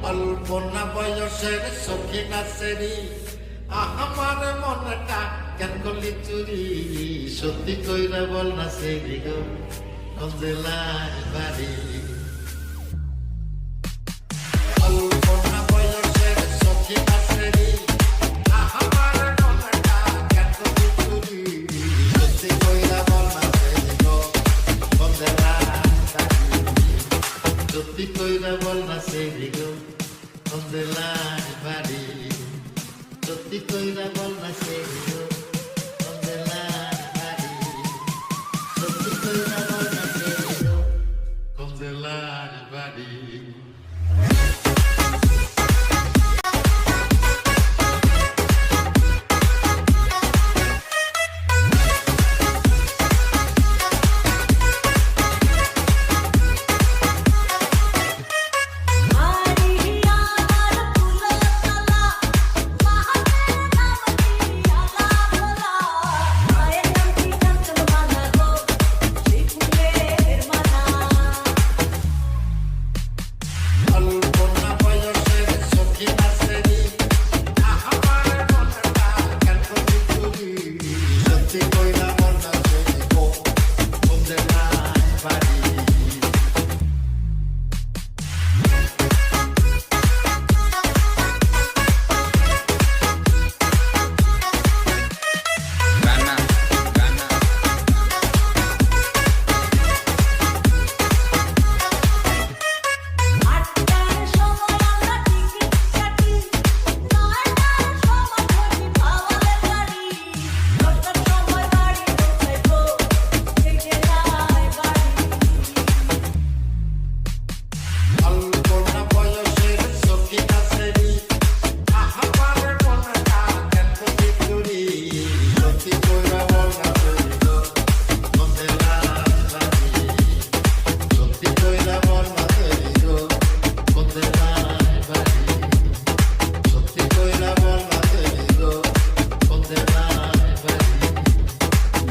অল্প না বয়সের সখী নাচেরি আমার মনটা কেন করলি চুরি সত্যি কইরা বল না সেরি গো কোন জেলায় বাড়ি অল্প না বয়সের সখী নাচেরি আমার মনটা কেন করলি চুরি সত্যি কইরা বল না সেরি গো কোন জেলায় সত্যি কইরা বল না সেরি গো কোন জেলায় বাড়ি সত্যি কইরা বল না সেরি গো কোন জেলায় বাড়ি সত্যি কইরা বল না সেরি গো কোন জেলায় বাড়ি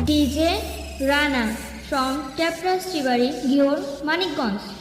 DJ Rana from Tapra Shibari, Gyor, Manikganj.